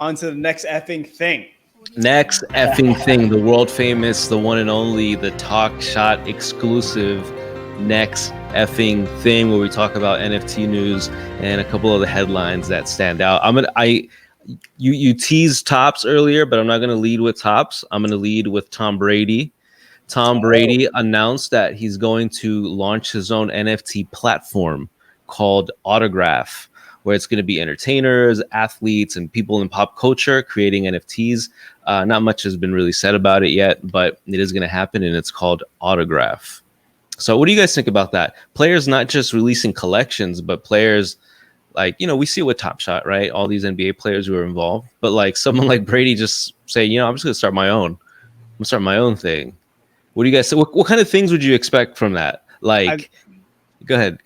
On to the next effing thing. Next effing thing, the world famous, the one and only, the Talk Shot exclusive next effing thing, where we talk about NFT news and a couple of the headlines that stand out. You teased tops earlier, but I'm not gonna lead with tops. I'm gonna lead with Tom Brady. Tom Brady announced that he's going to launch his own NFT platform called Autograph, where it's going to be entertainers, athletes, and people in pop culture creating NFTs. Not much has been really said about it yet, but it is going to happen, and it's called Autograph. So what do you guys think about that? Players not just releasing collections, but players like, we see it with Top Shot, right? All these NBA players who are involved, but like someone like Brady just say, I'm just going to start my own. I'm going to start my own thing. What do you guys say? What kind of things would you expect from that? Go ahead.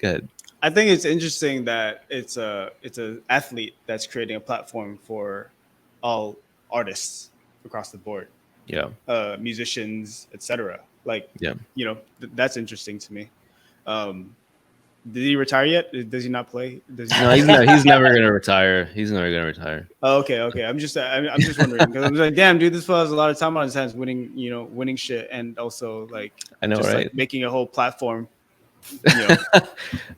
I think it's interesting that it's a athlete that's creating a platform for all artists across the board. Yeah. Musicians, etc. Yeah. That's interesting to me. Did he retire yet? Does he not play? No, he's never gonna retire. He's never gonna retire. Oh, okay. I'm just wondering because I'm like, damn, dude, this fellow has a lot of time on his hands, winning shit, and also I know, right? Making a whole platform. It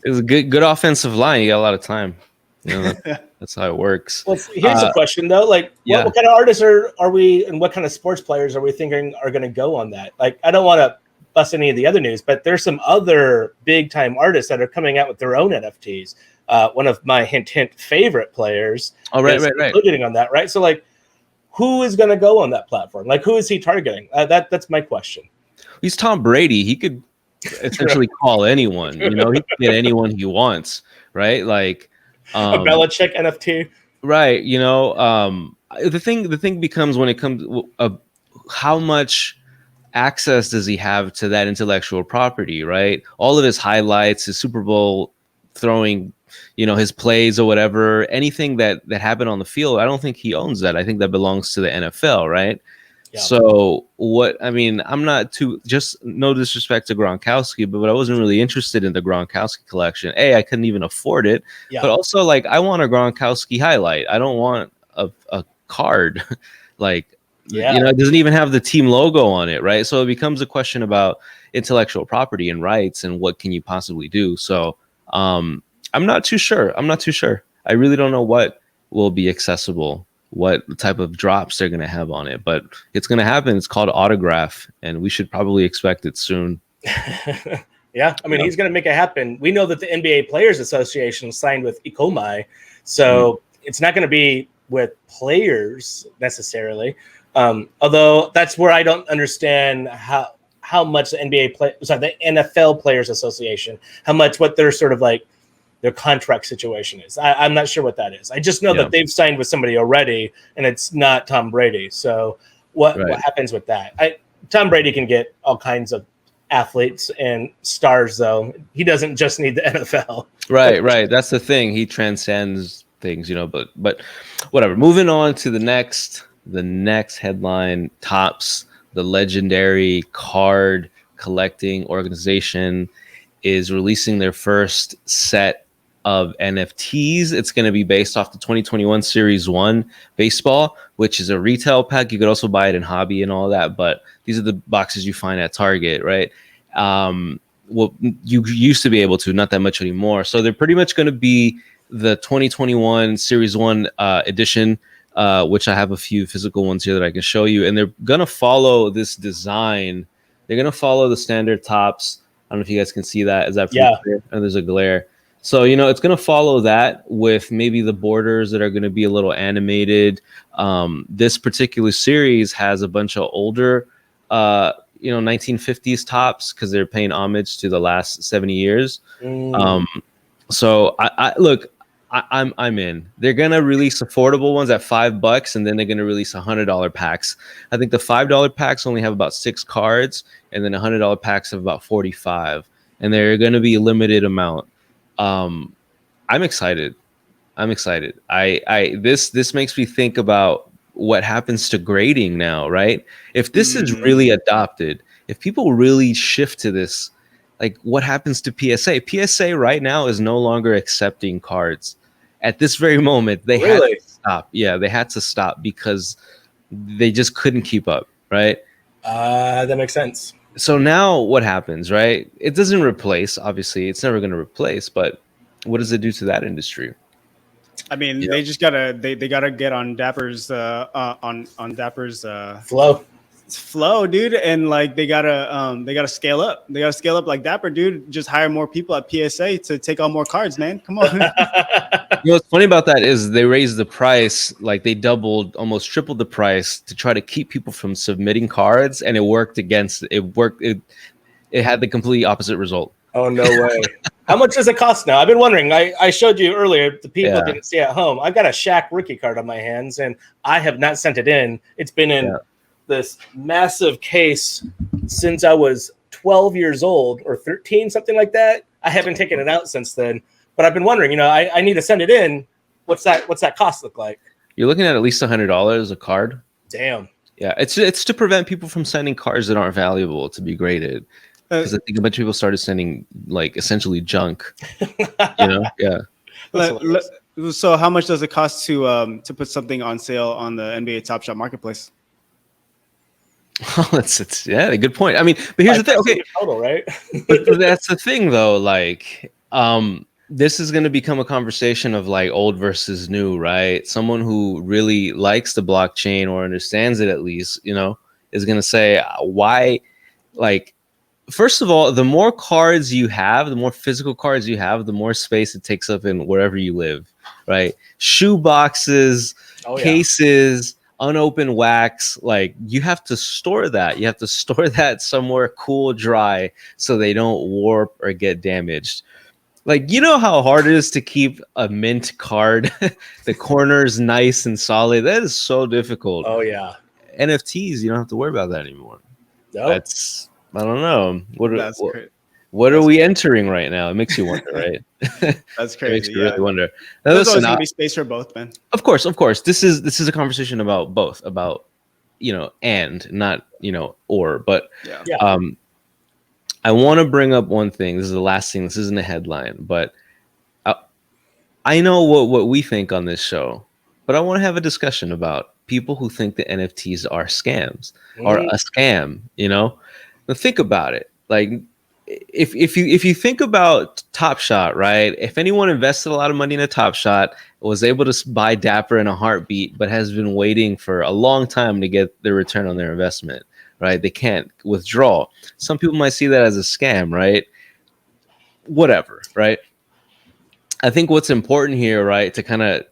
was a good offensive line. You got a lot of time. That's how it works. Well, here's a question though. What kind of artists are we, and what kind of sports players are we thinking are going to go on that? I don't want to bust any of the other news, but there's some other big time artists that are coming out with their own NFTs. One of my hint favorite players. Oh, right. Including on that, right? So who is going to go on that platform? Who is he targeting? That's my question. He's Tom Brady. He could essentially call anyone. He can get anyone he wants, right? A Belichick NFT, right? The thing becomes when it comes how much access does he have to that intellectual property, right? All of his highlights, his Super Bowl throwing, his plays or whatever, anything that happened on the field, I don't think he owns that. I think that belongs to the NFL, right? Yeah. So I'm not just no disrespect to Gronkowski, but I wasn't really interested in the Gronkowski collection. I couldn't even afford it. Yeah. But also I want a Gronkowski highlight. I don't want a card. It doesn't even have the team logo on it, right? So it becomes a question about intellectual property and rights and what can you possibly do. So I'm not too sure. I really don't know what will be accessible, what type of drops they're going to have on it, but it's going to happen. It's called Autograph, and we should probably expect it soon. Yeah, he's going to make it happen. We know that the NBA Players Association signed with Ikomai, so it's not going to be with players necessarily. Although that's where I don't understand how much the the NFL Players Association, what their sort of their contract situation is. I'm not sure what that is. I just know that they've signed with somebody already, and it's not Tom Brady. So what happens with that? Tom Brady can get all kinds of athletes and stars, though. He doesn't just need the NFL. Right. That's the thing. He transcends things, but whatever. Moving on to the next headline, Topps, the legendary card collecting organization, is releasing their first set of NFTs. It's going to be based off the 2021 Series 1 baseball, which is a retail pack. You could also buy it in hobby and all that, but these are the boxes you find at Target, right? Well, you used to be able to, not that much anymore. So they're pretty much going to be the 2021 Series 1 edition, which I have a few physical ones here that I can show you. And they're going to follow this design. They're going to follow the standard Topps. I don't know if you guys can see that. Is that clear? And there's a glare. So, it's going to follow that with maybe the borders that are going to be a little animated. This particular series has a bunch of older, 1950s Topps because they're paying homage to the last 70 years. So I'm in. They're gonna release affordable ones at $5, and then they're gonna release $100 packs. I think the $5 packs only have about 6 cards, and then $100 packs have about 45, and they're gonna be a limited amount. I'm excited. This makes me think about what happens to grading now, right? If this is really adopted, if people really shift to this, what happens to PSA? PSA right now is no longer accepting cards. At this very moment, they have stop. Yeah, they had to stop because they just couldn't keep up, right? That makes sense. So now what happens, right? It doesn't replace, obviously, it's never going to replace, but what does it do to that industry? I mean, Yeah. they just gotta they gotta get on Dapper's on Dapper's flow, dude, and like they gotta scale up. They gotta scale up like Dapper, dude. Just hire more people at PSA to take on more cards, man. Come on. You know what's funny about that is they raised the price, like they doubled, almost tripled the price to try to keep people from submitting cards, and it worked against it. Worked. It had the complete opposite result. Oh, no way. How much does it cost now? I've been wondering. I showed you earlier. The people didn't see at home. I've got a Shaq rookie card on my hands, and I have not sent it in. It's been in this massive case since I was 12 years old or 13, something like that. I haven't taken it out since then. But I've been wondering, I need to send it in. What's that cost look like? You're looking at least $100 a card. Damn. Yeah, it's to prevent people from sending cards that aren't valuable to be graded. Because I think a bunch of people started sending like essentially junk. Yeah. So how much does it cost to put something on sale on the NBA Top Shot marketplace? It's a good point. I mean, but here's the thing. Okay, total, right? but that's the thing, though. Like, this is going to become a conversation of like old versus new, right? Someone who really likes the blockchain or understands it, at least, is going to say why, like. First of all, the more cards you have, the more physical cards you have, the more space it takes up in wherever you live, right? Shoe boxes, cases, unopened wax, like you have to store that. You have to store that somewhere cool, dry, so they don't warp or get damaged. Like, you know how hard it is to keep a mint card, the corners nice and solid? That is so difficult. Oh, yeah. NFTs, you don't have to worry about that anymore. Nope. I don't know. What That's are we entering right now? It makes you wonder, right? That's crazy. It makes you really wonder. Now, There's always gonna be space for both, man. Of course. This is a conversation about both, about and not or. But I want to bring up one thing. This is the last thing. This isn't a headline, but I know what we think on this show. But I want to have a discussion about people who think that NFTs are scams or a scam. Now think about it. Like, if you think about Top Shot, right? If anyone invested a lot of money in a Top Shot, was able to buy Dapper in a heartbeat, but has been waiting for a long time to get their return on their investment, right? They can't withdraw. Some people might see that as a scam, right? Whatever, right? I think what's important here, right, to kind of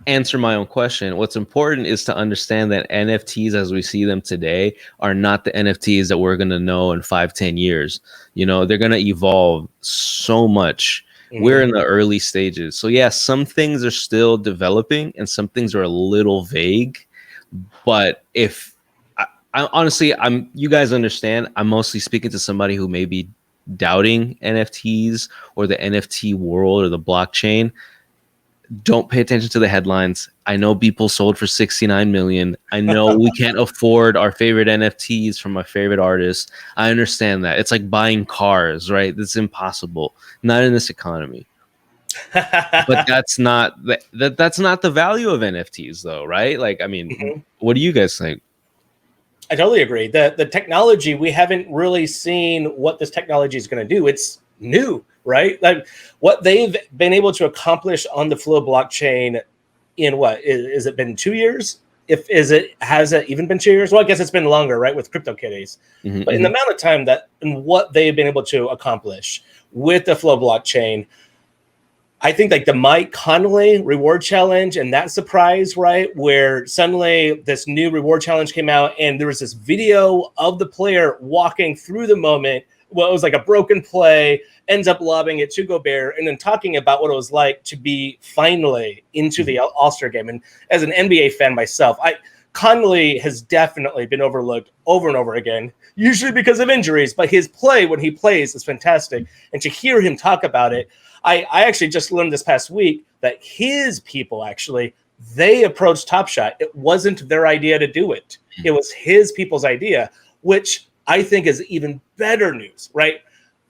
answer my own question, what's important is to understand that NFTs as we see them today are not the NFTs that we're going to know in 5-10 years. They're going to evolve so much. We're in the early stages. So yeah, some things are still developing and some things are a little vague. But if I honestly, you guys understand, I'm mostly speaking to somebody who may be doubting NFTs or the NFT world or the blockchain. Don't pay attention to the headlines. I know Beeple sold for 69 million. I know we can't afford our favorite NFTs from our favorite artists. I understand that. It's like buying cars, right? That's impossible. Not in this economy. But that's not that's not the value of NFTs, though, right? Like, I mean, what do you guys think? I totally agree. The technology, we haven't really seen what this technology is going to do. It's new, right? Like what they've been able to accomplish on the Flow blockchain in what is it been 2 years? Has it even been 2 years? Well, I guess it's been longer, right? With CryptoKitties, but in the amount of time that and what they've been able to accomplish with the Flow blockchain, I think like the Mike Conley reward challenge and that surprise, right? Where suddenly this new reward challenge came out and there was this video of the player walking through the moment. Well, it was like a broken play, ends up lobbing it to Gobert and then talking about what it was like to be finally into the All-Star game. And as an NBA fan myself, Conley has definitely been overlooked over and over again, usually because of injuries, but his play when he plays is fantastic. And to hear him talk about it, I actually just learned this past week that his people they approached Top Shot. It wasn't their idea to do it. It was his people's idea, which I think is even better news, right?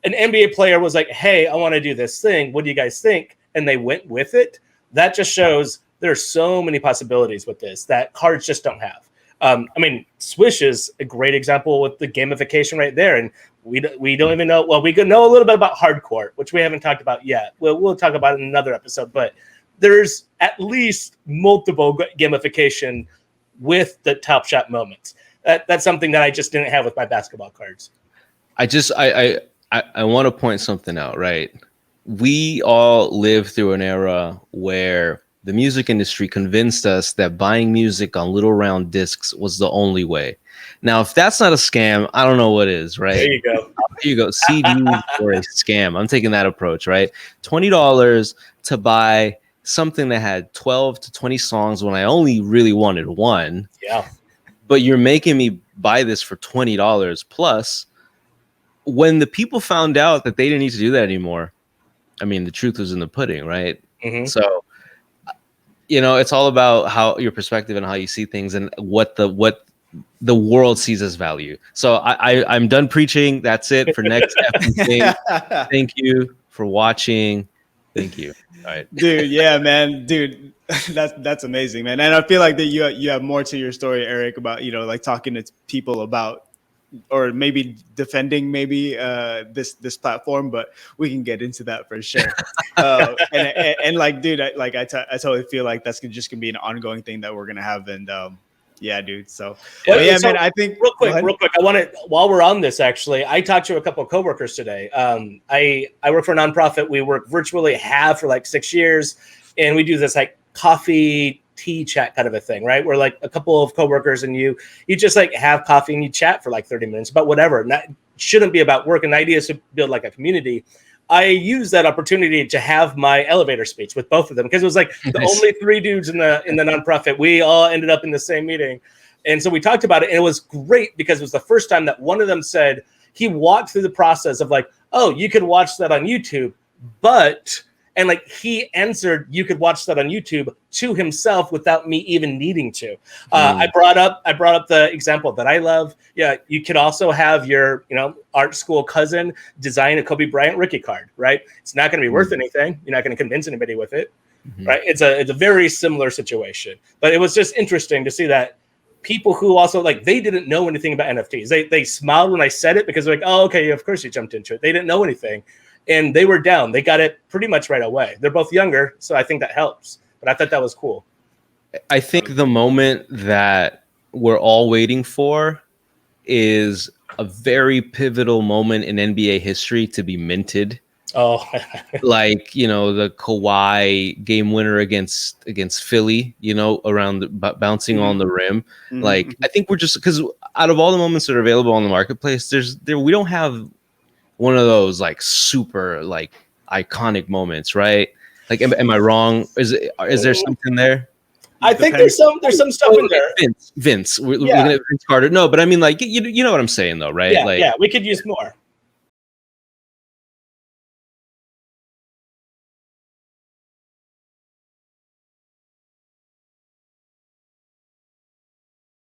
An NBA player was like, hey, I want to do this thing. What do you guys think? And they went with it. That just shows There are so many possibilities with this that cards just don't have. I mean, Swish is a great example with the gamification right there. And we don't even know. Well, we could know a little bit about hardcore, which we haven't talked about yet. We'll talk about it in another episode. But there's at least multiple gamification with the Top Shot moments. That's something that I just didn't have with my basketball cards. I want to point something out, right? We all lived through an era where the music industry convinced us that buying music on little round discs was the only way. Now, if that's not a scam, I don't know what is, right? There you go. There you go. CDs or a scam. I'm taking that approach, right? $20 to buy something that had 12 to 20 songs when I only really wanted one. Yeah. But you're making me buy this for $20 plus. When the people found out that they didn't need to do that anymore, I mean, the truth was in the pudding, right? Mm-hmm. So, you know, it's all about how your perspective and how you see things and what the world sees as value. So I'm done preaching. That's it for next episode. Thank you for watching. Thank you. All right. Dude, yeah, man. Dude, that's amazing, man. And I feel like that you have more to your story, Eric, about, you know, like talking to people about or maybe defending this platform, but we can get into that for sure. And like, dude, I totally feel like that's just gonna be an ongoing thing that we're gonna have. And yeah, dude. So yeah, man. I think real quick. I want to, while we're on this, actually, I talked to a couple of coworkers today. I work for a nonprofit. We work virtually for like 6 years, and we do this like coffee tea chat kind of a thing, right? Where like a couple of coworkers and you just like have coffee and you chat for like 30 minutes about whatever. And that shouldn't be about work. And the idea is to build like a community. I used that opportunity to have my elevator speech with both of them because it was like the only 3 dudes in the nonprofit. We all ended up in the same meeting. And so we talked about it, and it was great because it was the first time that one of them said he walked through the process of like, oh, you could watch that on YouTube, and like he answered, you could watch that on YouTube to himself without me even needing to. I brought up the example that I love. Yeah, you could also have your, you know, art school cousin design a Kobe Bryant rookie card, right? It's not going to be worth anything. You're not going to convince anybody with it, right? It's a very similar situation. But it was just interesting to see that people who also like they didn't know anything about NFTs. They smiled when I said it because they're like, oh, okay, of course you jumped into it. They didn't know anything. And they were down. They got it pretty much right away. They're both younger, so I think that helps. But I thought that was cool. I think the moment that we're all waiting for is a very pivotal moment in NBA history to be minted. Oh, like, you know, the Kawhi game winner against Philly, you know, around bouncing on the rim. Like, I think we're just because out of all the moments that are available on the marketplace, we don't have one of those like super like iconic moments, right? Like, am I wrong? Is there something there? I think there's some stuff in there. Vince, we're looking at Vince Carter. No, but I mean, like, you know what I'm saying, though, right? Yeah, like, yeah, we could use more.